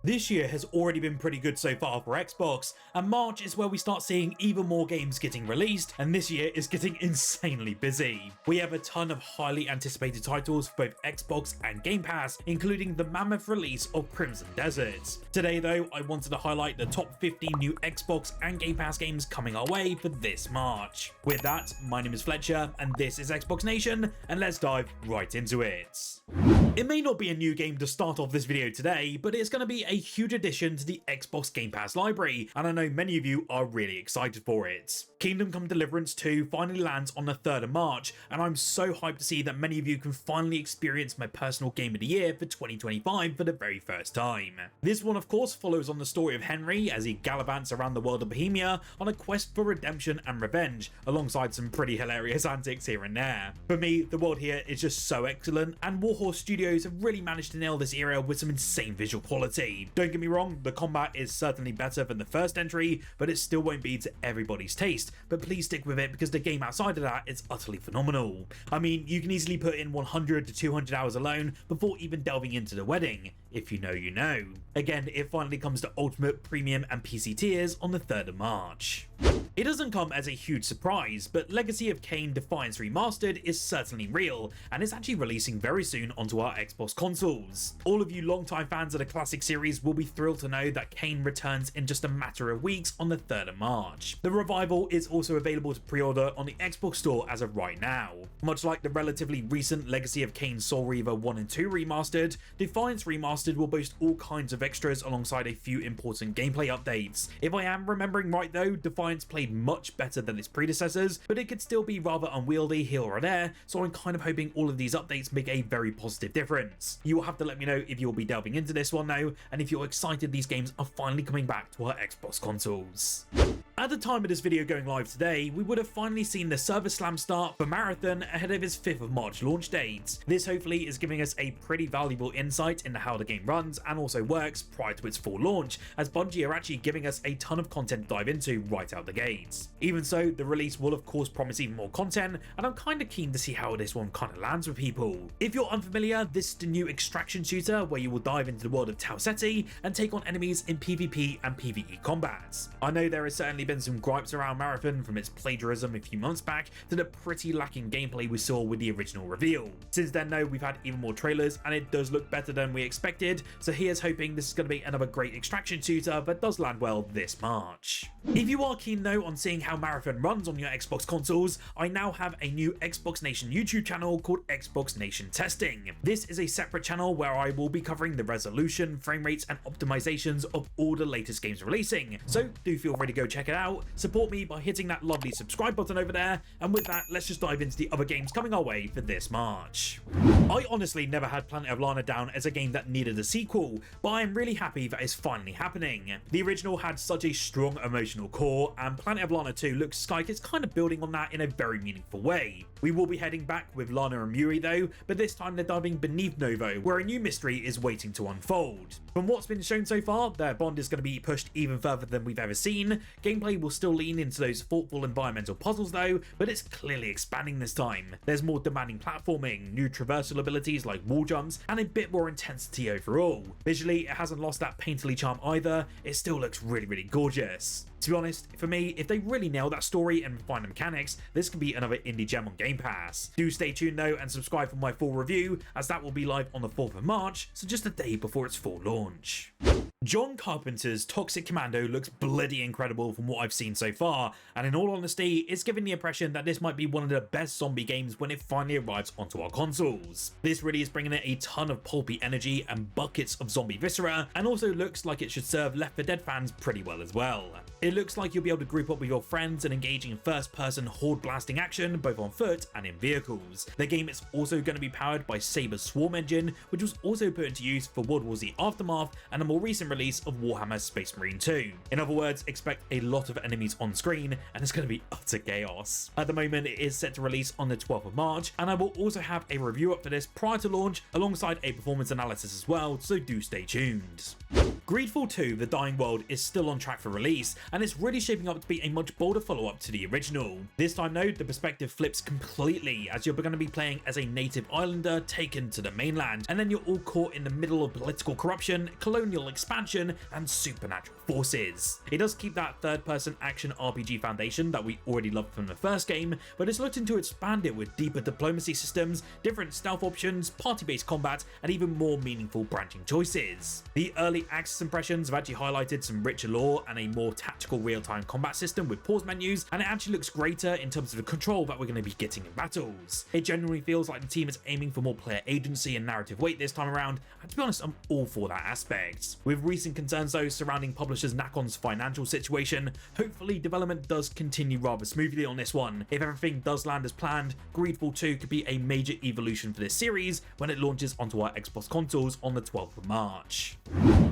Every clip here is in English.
This year has already been pretty good so far for Xbox, and March is where we start seeing even more games getting released, and this year is getting insanely busy. We have a ton of highly anticipated titles for both Xbox and Game Pass, including the mammoth release of Crimson Desert. Today though, I wanted to highlight the top 15 new Xbox and Game Pass games coming our way for this March. With that, my name is Fletcher, and this is Xbox Nation, and let's dive right into it. It may not be a new game to start off this video today, but it's going to be a huge addition to the Xbox Game Pass library, and I know many of you are really excited for it. Kingdom Come Deliverance 2 finally lands on the 3rd of March, and I'm so hyped to see that many of you can finally experience my personal game of the year for 2025 for the very first time. This one of course follows on the story of Henry as he gallivants around the world of Bohemia on a quest for redemption and revenge, alongside some pretty hilarious antics here and there. For me, the world here is just so excellent, and Warhorse Studios have really managed to nail this era with some insane visual quality. Don't get me wrong, the combat is certainly better than the first entry, but it still won't be to everybody's taste, but please stick with it because the game outside of that is utterly phenomenal. I mean, you can easily put in 100 to 200 hours alone before even delving into the wedding. If you know, you know. Again, it finally comes to Ultimate, Premium and PC tiers on the 3rd of March. It doesn't come as a huge surprise, but Legacy of Kain Defiance Remastered is certainly real, and is actually releasing very soon onto our Xbox consoles. All of you longtime fans of the classic series will be thrilled to know that Kain returns in just a matter of weeks on the 3rd of March. The revival is also available to pre-order on the Xbox store as of right now. Much like the relatively recent Legacy of Kain Soul Reaver 1 and 2 Remastered, Defiance Remastered will boast all kinds of extras alongside a few important gameplay updates. If I am remembering right though, Defiance played much better than its predecessors, but it could still be rather unwieldy here or there, so I'm kind of hoping all of these updates make a very positive difference. You will have to let me know if you'll be delving into this one though, and if you're excited these games are finally coming back to our Xbox consoles. At the time of this video going live today, we would have finally seen the server slam start for Marathon ahead of its 5th of March launch date. This hopefully is giving us a pretty valuable insight into how the game runs and also works prior to its full launch, as Bungie are actually giving us a ton of content to dive into right out the gates. Even so, the release will of course promise even more content, and I'm kinda keen to see how this one kinda lands with people. If you're unfamiliar, this is the new extraction shooter where you will dive into the world of Tau Ceti and take on enemies in PvP and PvE combats. I know there has certainly been some gripes around Marathon from its plagiarism a few months back to the pretty lacking gameplay we saw with the original reveal. Since then though, we've had even more trailers and it does look better than we expected, so here's hoping this is going to be another great extraction shooter that does land well this March. If you are keen though on seeing how Marathon runs on your Xbox consoles, I now have a new Xbox Nation YouTube channel called Xbox Nation Testing. This is a separate channel where I will be covering the resolution, frame rates and optimizations of all the latest games releasing, so do feel free to go check it out. Support me by hitting that lovely subscribe button over there, and with that, let's just dive into the other games coming our way for this March. I honestly never had Planet of Lana down as a game that needed a sequel, but I am really happy that it's finally happening. The original had such a strong emotional core, and Planet of Lana 2 looks like it's kind of building on that in a very meaningful way. We will be heading back with Lana and Muri though, but this time they're diving beneath Novo, where a new mystery is waiting to unfold. From what's been shown so far, their bond is going to be pushed even further than we've ever seen. Gameplay will still lean into those thoughtful environmental puzzles though, but it's clearly expanding this time. There's more demanding platforming, new traversal abilities like wall jumps, and a bit more intensity overall. Visually, it hasn't lost that painterly charm either, it still looks really gorgeous. To be honest, for me, if they really nail that story and refine the mechanics, this could be another indie gem on Game Pass. Do stay tuned though and subscribe for my full review, as that will be live on the 4th of March, so just a day before its full launch. John Carpenter's Toxic Commando looks bloody incredible from what I've seen so far, and in all honesty, it's giving the impression that this might be one of the best zombie games when it finally arrives onto our consoles. This really is bringing in a ton of pulpy energy and buckets of zombie viscera, and also looks like it should serve Left 4 Dead fans pretty well as well. It looks like you'll be able to group up with your friends and engage in first-person horde blasting action both on foot and in vehicles. The game is also going to be powered by Saber's Swarm engine, which was also put into use for World War Z Aftermath and a more recent release of Warhammer Space Marine 2. In other words, expect a lot of enemies on screen, and it's going to be utter chaos. At the moment, it is set to release on the 12th of March, and I will also have a review up for this prior to launch, alongside a performance analysis as well, so do stay tuned. Greedfall 2 The Dying World is still on track for release, and it's really shaping up to be a much bolder follow-up to the original. This time though, the perspective flips completely, as you're going to be playing as a native islander taken to the mainland, and then you're all caught in the middle of political corruption, colonial expansion, and supernatural forces. It does keep that third-person action RPG foundation that we already loved from the first game, but it's looking to expand it with deeper diplomacy systems, different stealth options, party-based combat, and even more meaningful branching choices. The early access impressions have actually highlighted some richer lore and a more tactical real-time combat system with pause menus, and it actually looks greater in terms of the control that we're going to be getting in battles. It genuinely feels like the team is aiming for more player agency and narrative weight this time around, and to be honest, I'm all for that aspect. With recent concerns though surrounding publishers Nakon's financial situation, hopefully development does continue rather smoothly on this one. If everything does land as planned, Greedfall 2 could be a major evolution for this series when it launches onto our Xbox consoles on the 12th of March.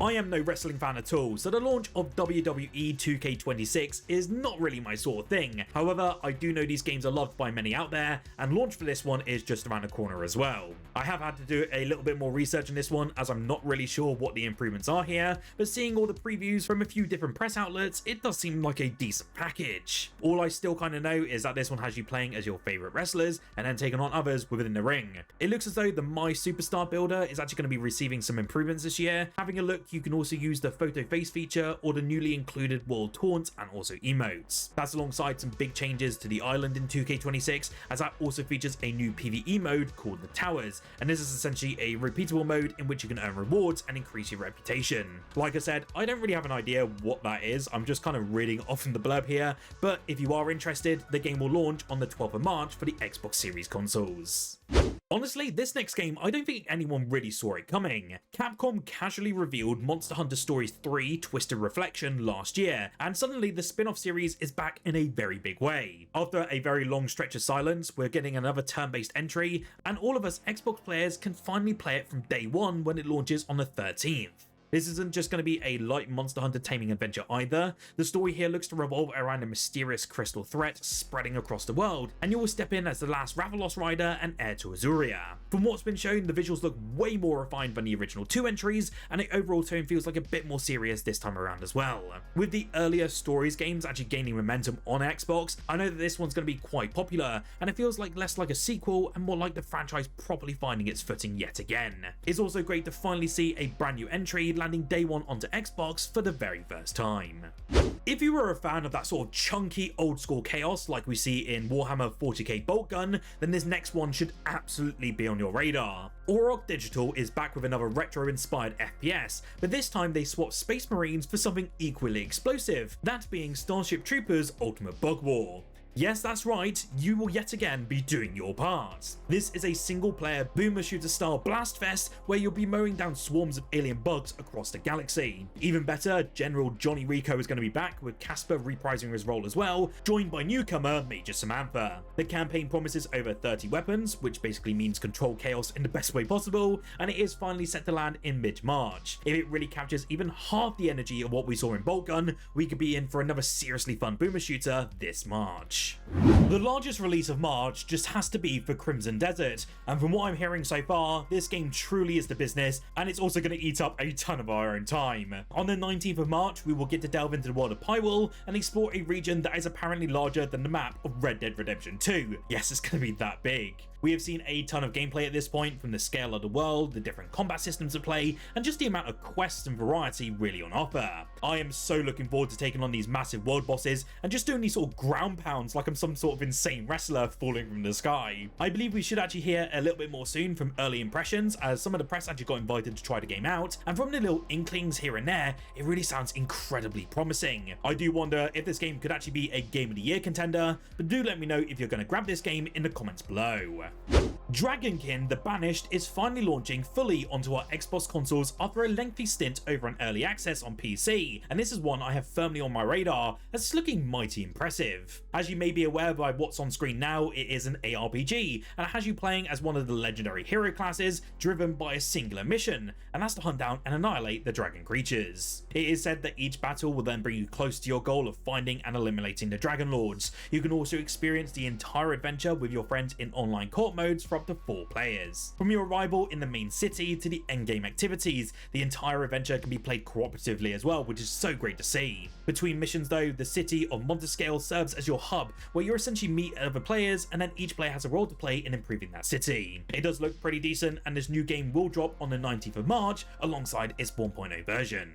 I am no wrestling fan at all, so the launch of WWE 2K26 is not really my sort of thing. However, I do know these games are loved by many out there, and launch for this one is just around the corner as well. I have had to do a little bit more research on this one, as I'm not really sure what the improvements are here, but seeing all the previews from a few different press outlets, it does seem like a decent package. All I still kind of know is that this one has you playing as your favourite wrestlers and then taking on others within the ring. It looks as though the My Superstar builder is actually going to be receiving some improvements this year. Having a look, you can also use the photo face feature or the newly included world taunts and also emotes. That's alongside some big changes to the island in 2K26, as that also features a new PvE mode called the Towers, and this is essentially a repeatable mode in which you can earn rewards and increase your reputation. Like I said, I don't really have an idea what that is, I'm just kind of reading off from the blurb here, but if you are interested, the game will launch on the 12th of March for the Xbox Series consoles. Honestly, this next game, I don't think anyone really saw it coming. Capcom casually revealed Monster Hunter Stories 3 Twisted Reflection last year, and suddenly the spin-off series is back in a very big way. After a very long stretch of silence, we're getting another turn-based entry, and all of us Xbox players can finally play it from day one when it launches on the 13th. This isn't just going to be a light Monster Hunter taming adventure either. The story here looks to revolve around a mysterious crystal threat spreading across the world, and you will step in as the last Ravalos rider and heir to Azuria. From what's been shown, the visuals look way more refined than the original 2 entries, and the overall tone feels like a bit more serious this time around as well. With the earlier Stories games actually gaining momentum on Xbox, I know that this one's going to be quite popular, and it feels like less like a sequel and more like the franchise properly finding its footing yet again. It's also great to finally see a brand new entry landing day one onto Xbox for the very first time. If you were a fan of that sort of chunky old school chaos like we see in Warhammer 40k Boltgun, then this next one should absolutely be on your radar. Auroch Digital is back with another retro-inspired FPS, but this time they swapped Space Marines for something equally explosive, that being Starship Troopers Ultimate Bug War. Yes, that's right, you will yet again be doing your part. This is a single-player boomer shooter style blast fest where you'll be mowing down swarms of alien bugs across the galaxy. Even better, General Johnny Rico is going to be back, with Casper reprising his role as well, joined by newcomer Major Samantha. The campaign promises over 30 weapons, which basically means control chaos in the best way possible, and it is finally set to land in mid-March. If it really captures even half the energy of what we saw in Boltgun, we could be in for another seriously fun boomer shooter this March. The largest release of March just has to be for Crimson Desert, and from what I'm hearing so far, this game truly is the business, and it's also going to eat up a ton of our own time. On the 19th of March, we will get to delve into the world of Pyrewall and explore a region that is apparently larger than the map of Red Dead Redemption 2. Yes, it's going to be that big. We have seen a ton of gameplay at this point, from the scale of the world, the different combat systems at play, and just the amount of quests and variety really on offer. I am so looking forward to taking on these massive world bosses and just doing these sort of ground pounds like I'm some sort of insane wrestler falling from the sky. I believe we should actually hear a little bit more soon from early impressions, as some of the press actually got invited to try the game out, and from the little inklings here and there, it really sounds incredibly promising. I do wonder if this game could actually be a Game of the Year contender, but do let me know if you're going to grab this game in the comments below. Dragonkin The Banished is finally launching fully onto our Xbox consoles after a lengthy stint over in early access on PC, and this is one I have firmly on my radar as it's looking mighty impressive. As you may be aware by what's on screen now, it is an ARPG, and it has you playing as one of the legendary hero classes driven by a singular mission, and that's to hunt down and annihilate the dragon creatures. It is said that each battle will then bring you close to your goal of finding and eliminating the Dragon Lords. You can also experience the entire adventure with your friends in online co co-op modes for up to 4 players. From your arrival in the main city to the endgame activities, the entire adventure can be played cooperatively as well, which is so great to see. Between missions though, the city of Montescale serves as your hub, where you essentially meet other players and then each player has a role to play in improving that city. It does look pretty decent, and this new game will drop on the 19th of March alongside its 1.0 version.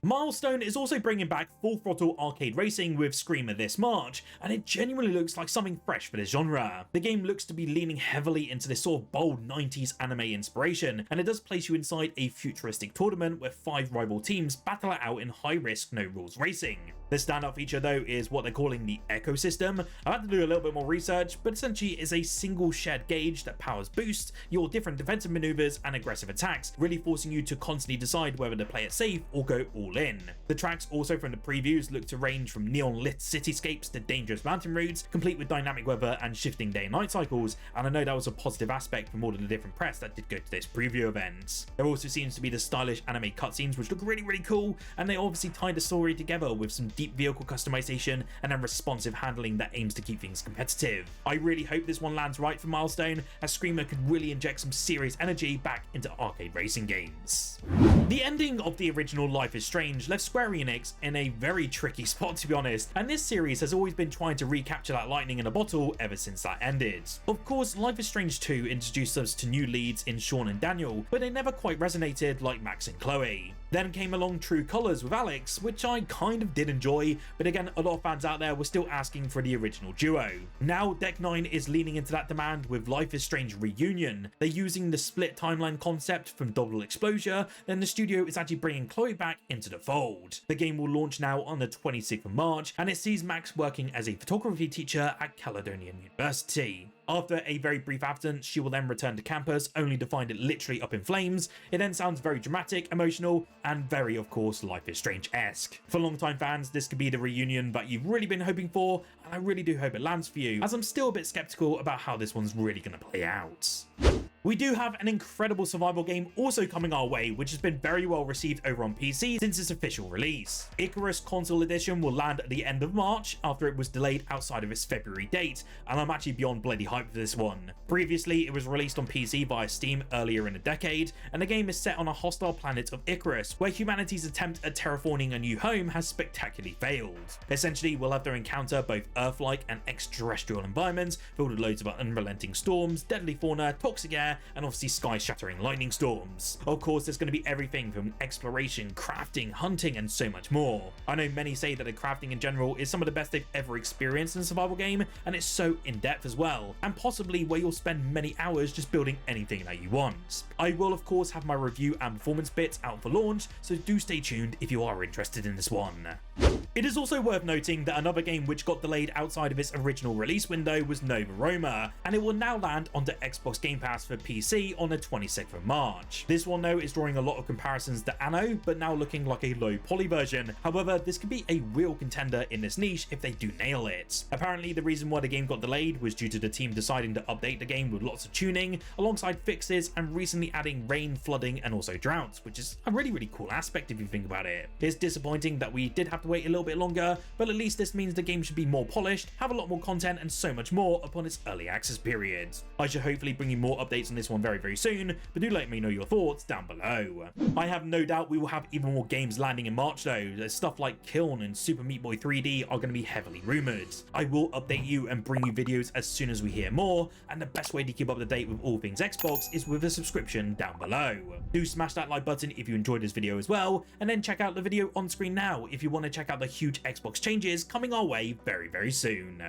Milestone is also bringing back full throttle arcade racing with Screamer this March, and it genuinely looks like something fresh for this genre. The game looks to be leaning heavily into this sort of bold 90s anime inspiration, and it does place you inside a futuristic tournament where 5 rival teams battle it out in high-risk, no-rules racing. The standout feature though is what they're calling the ecosystem. I've had to do a little bit more research, but essentially it's a single shared gauge that powers boost your different defensive maneuvers and aggressive attacks, really forcing you to constantly decide whether to play it safe or go all in. The tracks also from the previews look to range from neon lit cityscapes to dangerous mountain routes, complete with dynamic weather and shifting day and night cycles, and I know that was a positive aspect from all of the different press that did go to this preview event. There also seems to be the stylish anime cutscenes which look really cool, and they obviously tie the story together with some deep vehicle customization and then responsive handling that aims to keep things competitive. I really hope this one lands right for Milestone, as Screamer could really inject some serious energy back into arcade racing games. The ending of the original Life is Strange left Square Enix in a very tricky spot, to be honest, and this series has always been trying to recapture that lightning in a bottle ever since that ended. Of course, Life is Strange 2 introduced us to new leads in Sean and Daniel, but they never quite resonated like Max and Chloe. Then came along True Colors with Alex, which I kind of did enjoy, but again, a lot of fans out there were still asking for the original duo. Now, Deck 9 is leaning into that demand with Life is Strange Reunion. They're using the split timeline concept from Double Exposure, then the studio is actually bringing Chloe back into the fold. The game will launch now on the 26th of March, and it sees Max working as a photography teacher at Caledonian University. After a very brief absence, she will then return to campus, only to find it literally up in flames. It then sounds very dramatic, emotional, and very, of course, Life is Strange-esque. For longtime fans, this could be the reunion that you've really been hoping for, and I really do hope it lands for you, as I'm still a bit skeptical about how this one's really going to play out. We do have an incredible survival game also coming our way, which has been very well received over on PC since its official release. ICARUS Console Edition will land at the end of March after it was delayed outside of its February date, and I'm actually beyond bloody hyped for this one. Previously, it was released on PC via Steam earlier in the decade, and the game is set on a hostile planet of Icarus, where humanity's attempt at terraforming a new home has spectacularly failed. Essentially, we'll have to encounter both Earth-like and extraterrestrial environments filled with loads of unrelenting storms, deadly fauna, toxic air, and obviously sky-shattering lightning storms. Of course, there's going to be everything from exploration, crafting, hunting, and so much more. I know many say that the crafting in general is some of the best they've ever experienced in a survival game, and it's so in-depth as well, and possibly where you'll spend many hours just building anything that you want. I will of course have my review and performance bits out for launch, so do stay tuned if you are interested in this one. It is also worth noting that another game which got delayed outside of its original release window was Nova Roma, and it will now land onto Xbox Game Pass for PC on the 26th of March. This one though is drawing a lot of comparisons to Anno, but now looking like a low poly version. However, this could be a real contender in this niche if they do nail it. Apparently, the reason why the game got delayed was due to the team deciding to update the game with lots of tuning, alongside fixes and recently adding rain, flooding, and also droughts, which is a really cool aspect if you think about it. It's disappointing that we did have to wait a little bit longer, but at least this means the game should be more polished, have a lot more content, and so much more upon its early access period. I should hopefully bring you more updates on this one very soon, but do let me know your thoughts down below. I have no doubt we will have even more games landing in March though. There's stuff like Kiln and Super Meat Boy 3D are going to be heavily rumoured. I will update you and bring you videos as soon as we hear more, and the best way to keep up to date with all things Xbox is with a subscription down below. Do smash that like button if you enjoyed this video as well, and then check out the video on screen now if you want to check out the huge Xbox changes coming our way very soon.